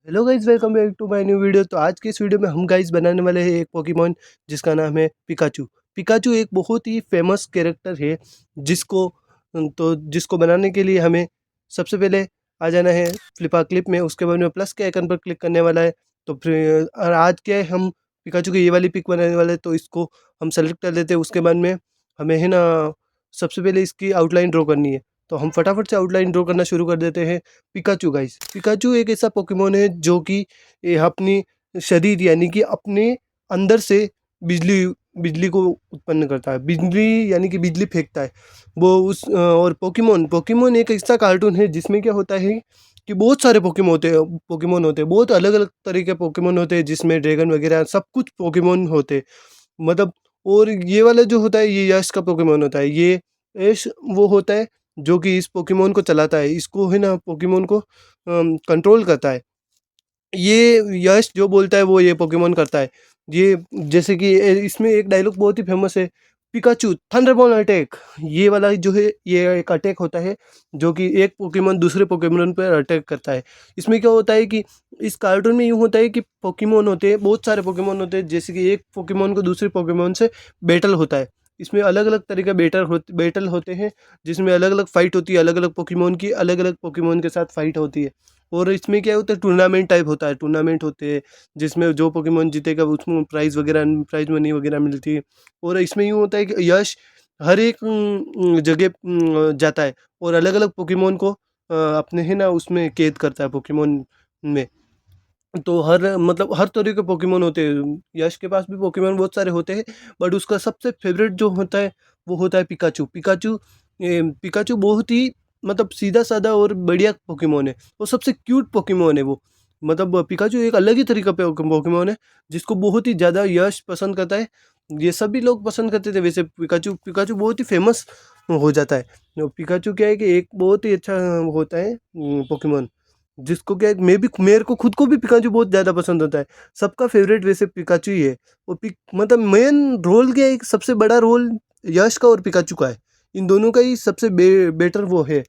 Hello guys, welcome back to my new video. तो आज के इस वीडियो में हम गाइस बनाने वाले हैं एक पोकेमॉन जिसका नाम है पिकाचू। पिकाचू एक बहुत ही फेमस कैरेक्टर है जिसको बनाने के लिए हमें सबसे पहले आ जाना है फ्लिपा क्लिप में। उसके बाद में प्लस के आइकन पर क्लिक करने वाला है। तो फिर और आज क्या है, हम पिकाचू की ये वाली पिक बनाने वाले हैं, तो इसको हम सेलेक्ट कर लेते हैं। उसके बाद में हमें है ना सबसे पहले इसकी आउटलाइन ड्रॉ करनी है। तो हम फटाफट से आउटलाइन ड्रॉ करना शुरू कर देते हैं। पिकाचू गाइस, पिकाचू एक ऐसा पोकेमोन है जो कि अपनी शरीर यानी कि अपने अंदर से बिजली बिजली को उत्पन्न करता है। बिजली यानी कि बिजली फेंकता है वो उस और पोकेमोन पोकेमोन एक ऐसा कार्टून है जिसमें क्या होता है कि बहुत सारे पोकेमोन होते हैं बहुत अलग अलग तरह के पोकेमोन होते हैं, जिसमें ड्रैगन वगैरह सब कुछ पोकेमोन होते हैं। मतलब और ये वाला जो होता है ये यश का पोकेमोन होता है। ये यश वो होता है जो कि इस पोकेमोन को चलाता है, इसको है ना पोकेमोन को कंट्रोल करता है। ये यश जो बोलता है वो ये पोकेमोन करता है। ये जैसे कि इसमें एक डायलॉग बहुत ही फेमस है, पिकाचू थंडरबोल्ट अटैक। ये वाला जो है ये एक अटैक होता है जो कि एक पोकेमोन दूसरे पोकेमोन पर अटैक करता है। इसमें क्या होता है कि इस कार्टून में यूँ होता है कि पोकेमोन होते हैं, बहुत सारे पोकेमोन होते हैं। जैसे कि एक पोकेमोन को दूसरे पोकेमोन से बैटल होता है। इसमें अलग अलग तरह का बैटल होते हैं, जिसमें अलग अलग फाइट होती है। अलग अलग पोकेमोन की अलग अलग पोकेमोन के साथ फाइट होती है। और इसमें क्या होता है, टूर्नामेंट टाइप होता है। टूर्नामेंट होते हैं जिसमें जो पोकेमोन जीतेगा उसको प्राइज मनी वगैरह मिलती है। और इसमें यूँ होता है कि यश हर एक जगह जाता है और अलग अलग पोकेमोन को अपने है ना उसमें कैद करता है पोकेमोन में। तो हर तरह के पोकेमोन होते हैं। यश के पास भी पोकेमोन बहुत सारे होते हैं, बट उसका सबसे फेवरेट जो होता है वो होता है पिकाचू। पिकाचू बहुत ही मतलब सीधा साधा और बढ़िया पोकेमोन है। वो सबसे क्यूट पोकेमोन है वो। मतलब पिकाचू एक अलग ही तरीका पोकेमोन है जिसको बहुत ही ज़्यादा यश पसंद करता है। ये सभी लोग पसंद करते थे वैसे। पिकाचू पिकाचू बहुत ही फेमस हो जाता है। पिकाचू क्या है कि एक बहुत ही अच्छा होता है पोकेमोन, जिसको क्या है मेरे को खुद को भी पिकाचू बहुत ज़्यादा पसंद होता है। सबका फेवरेट वैसे पिकाचू ही है। वो मतलब मेन रोल क्या है, एक सबसे बड़ा रोल यश का और पिकाचू का है। इन दोनों का ही सबसे बेटर वो है।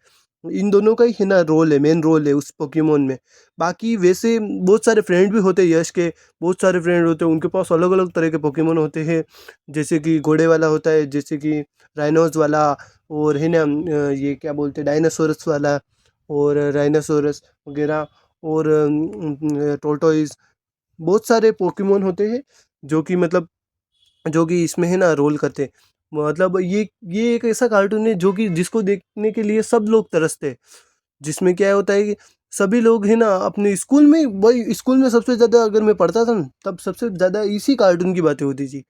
इन दोनों का ही है ना रोल है, मेन रोल है उस पोकेमोन में। बाकी वैसे बहुत सारे फ्रेंड भी होते हैं यश के। बहुत सारे फ्रेंड होते हैं उनके पास, अलग अलग तरह के पोकेमोन होते हैं। जैसे कि घोड़े वाला होता है, जैसे कि राइनोस वाला, और है ना ये क्या बोलते हैं डायनासोरस वाला, और राइनासोरस वगैरह, और टोर्टोइस। बहुत सारे पोकेमोन होते हैं जो कि मतलब जो कि इसमें है ना रोल करते हैं। मतलब ये एक ऐसा कार्टून है जो कि जिसको देखने के लिए सब लोग तरसते हैं। जिसमें क्या होता है कि सभी लोग है ना अपने स्कूल में, वही स्कूल में सबसे ज़्यादा अगर मैं पढ़ता था ना तब सबसे ज़्यादा इसी कार्टून की बातें होती थी।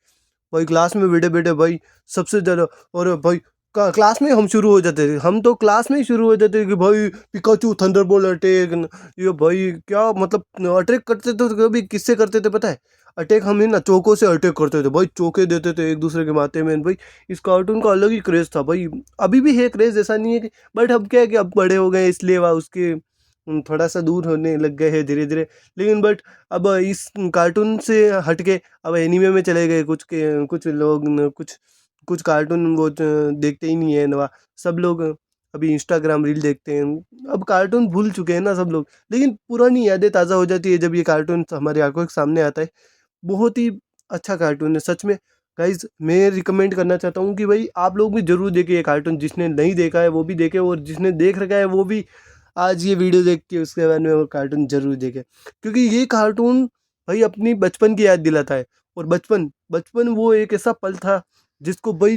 भाई क्लास में बैठे बैठे भाई सबसे ज़्यादा, और भाई क्लास में हम शुरू हो जाते थे। हम तो क्लास में ही शुरू हो जाते थे कि भाई पिकाचू थंडरबोल्ट अटैक। ये भाई क्या मतलब अटैक करते थे तो कभी किससे करते थे पता है? अटैक हम ही ना चौकों से अटैक करते थे भाई। चौके देते थे एक दूसरे के माथे में भाई। इस कार्टून का अलग ही क्रेज़ था भाई। अभी भी है क्रेज़, ऐसा नहीं है कि, बट अब क्या है कि अब बड़े हो गए इसलिए वह उसके थोड़ा सा दूर होने लग गए हैं धीरे धीरे। लेकिन बट अब इस कार्टून से हट के अब एनीमे में चले गए। कुछ लोग कुछ कुछ कार्टून वो देखते ही नहीं है नवा। सब लोग अभी इंस्टाग्राम रील देखते हैं। अब कार्टून भूल चुके हैं ना सब लोग, लेकिन पुरानी यादें ताज़ा हो जाती है जब ये कार्टून हमारी आंखों के सामने आता है। बहुत ही अच्छा कार्टून है सच में। गाइज मैं रिकमेंड करना चाहता हूँ कि भाई आप लोग भी जरूर देखिए ये कार्टून। जिसने नहीं देखा है वो भी देखे, और जिसने देख रखा है वो भी आज ये वीडियो देख के उसके बाद में वो कार्टून जरूर देखे। क्योंकि ये कार्टून भाई अपनी बचपन की याद दिलाता है। और बचपन बचपन वो एक ऐसा पल था जिसको भाई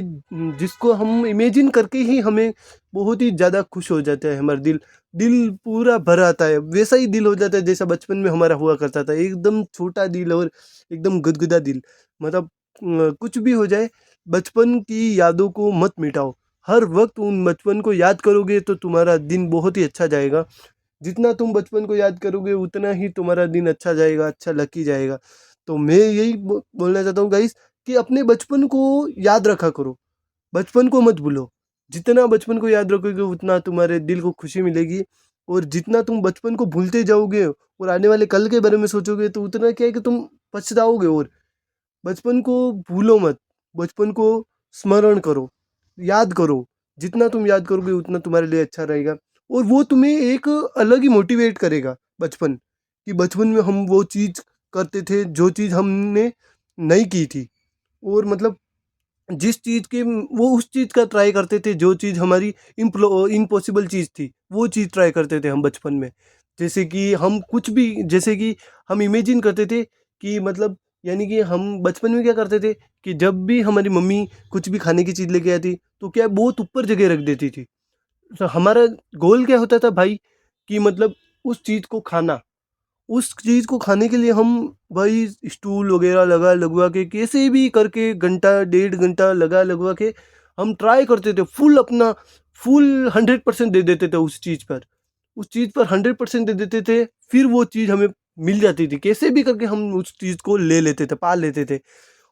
जिसको हम इमेजिन करके ही हमें बहुत ही ज़्यादा खुश हो जाता है। हमारा दिल दिल पूरा भर आता है। वैसा ही दिल हो जाता है जैसा बचपन में हमारा हुआ करता था, एकदम छोटा दिल और एकदम गुदगुदा दिल। मतलब कुछ भी हो जाए, बचपन की यादों को मत मिटाओ। हर वक्त उन बचपन को याद करोगे तो तुम्हारा दिन बहुत ही अच्छा जाएगा। जितना तुम बचपन को याद करोगे उतना ही तुम्हारा दिन अच्छा जाएगा, अच्छा लकी जाएगा। तो मैं यही बोलना चाहता हूँ गाइस कि अपने बचपन को याद रखा करो, बचपन को मत भूलो। जितना बचपन को याद रखोगे उतना तुम्हारे दिल को खुशी मिलेगी। और जितना तुम बचपन को भूलते जाओगे और आने वाले कल के बारे में सोचोगे तो उतना क्या है कि तुम पछताओगे। और बचपन को भूलो मत, बचपन को स्मरण करो, याद करो। जितना तुम याद करोगे उतना तुम्हारे लिए अच्छा रहेगा। और वो तुम्हें एक अलग ही मोटिवेट करेगा बचपन, कि बचपन में हम वो चीज़ करते थे जो चीज़ हमने नहीं की थी, और मतलब जिस चीज़ के वो उस चीज़ का ट्राई करते थे जो चीज़ हमारी इम्पॉसिबल चीज़ थी, वो चीज़ ट्राई करते थे हम बचपन में। जैसे कि हम कुछ भी, जैसे कि हम इमेजिन करते थे कि मतलब, यानी कि हम बचपन में क्या करते थे कि जब भी हमारी मम्मी कुछ भी खाने की चीज़ लेके आती तो क्या बहुत ऊपर जगह रख देती थी। तो हमारा गोल क्या होता था भाई, कि मतलब उस चीज़ को खाना, उस चीज़ को खाने के लिए हम भाई स्टूल वगैरह लगा लगवा के कैसे भी करके घंटा 1.5 घंटा लगा लगवा के हम ट्राई करते थे, फुल अपना फुल 100% दे देते थे उस चीज़ पर, उस चीज़ पर 100% दे देते थे। फिर वो चीज़ हमें मिल जाती थी, कैसे भी करके हम उस चीज़ को ले लेते थे, पा लेते थे।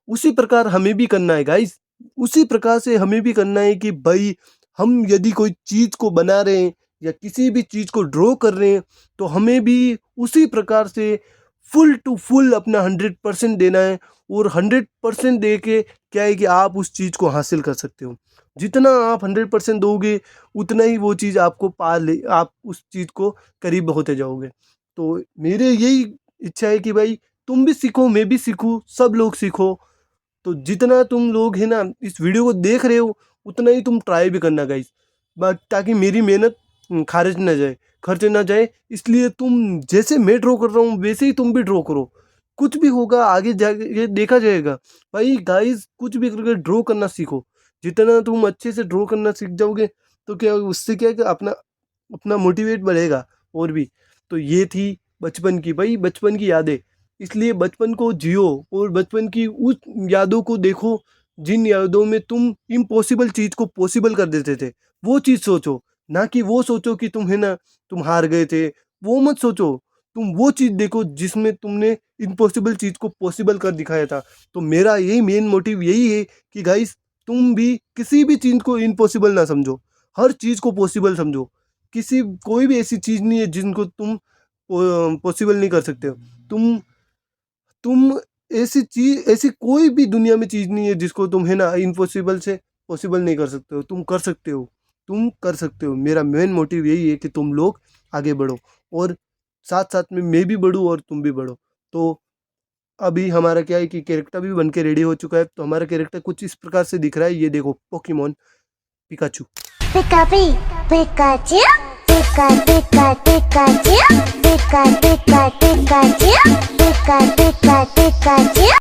उसी प्रकार हमें भी करना है गाइस, उसी प्रकार से हमें भी करना है कि भाई हम यदि कोई चीज़ को बना रहे हैं या किसी भी चीज़ को ड्रॉ कर रहे हैं, तो हमें भी उसी प्रकार से फुल टू फुल अपना 100% देना है। और 100% दे के क्या है कि आप उस चीज़ को हासिल कर सकते हो। जितना आप 100% दोगे उतना ही वो चीज़ आपको पा ले, आप उस चीज़ को करीब होते जाओगे। तो मेरे यही इच्छा है कि भाई तुम भी सीखो, मैं भी सीखूं, सब लोग सीखो। तो जितना तुम लोग है ना इस वीडियो को देख रहे हो, उतना ही तुम ट्राई भी करना गाइस, ताकि मेरी मेहनत खारिज ना जाए, खर्च ना जाए। इसलिए तुम जैसे मैं ड्रॉ कर रहा हूँ वैसे ही तुम भी ड्रॉ करो, कुछ भी होगा आगे जाके ये देखा जाएगा। भाई गाइस कुछ भी करके ड्रॉ करना सीखो, जितना तुम अच्छे से ड्रॉ करना सीख जाओगे तो क्या उससे क्या है कि अपना अपना मोटिवेट बढ़ेगा और भी। तो ये थी बचपन की, भाई बचपन की यादें, इसलिए बचपन को जियो और बचपन की उस यादों को देखो जिन यादों में तुम इम्पॉसिबल चीज़ को पॉसिबल कर देते थे। वो चीज़ सोचो, ना कि वो सोचो कि तुम है ना तुम हार गए थे, वो मत सोचो। तुम वो चीज़ देखो जिसमें तुमने इम्पॉसिबल चीज़ को पॉसिबल कर दिखाया था। तो मेरा यही मेन मोटिव यही है कि गाइस तुम भी किसी भी चीज़ को इम्पॉसिबल ना समझो, हर चीज़ को पॉसिबल समझो। किसी कोई भी ऐसी चीज़ नहीं है जिनको तुम पॉसिबल नहीं कर सकते हो। तुम ऐसी चीज़, ऐसी कोई भी दुनिया में चीज़ नहीं है जिसको तुम है ना इम्पॉसिबल से पॉसिबल नहीं कर सकते हो। तुम कर सकते हो, तुम कर सकते हो। मेरा मेन मोटिव यही है कि तुम लोग आगे बढ़ो और साथ साथ में मैं भी बढ़ूँ और तुम भी बढ़ो। तो अभी हमारा क्या है कि कैरेक्टर भी बन के रेडी हो चुका है। तो हमारा कैरेक्टर कुछ इस प्रकार से दिख रहा है, ये देखो Pokemon Pikachu. Pika Pikachu, Pika Pika Pikachu, Pika Pika Pikachu, Pika Pika Pikachu.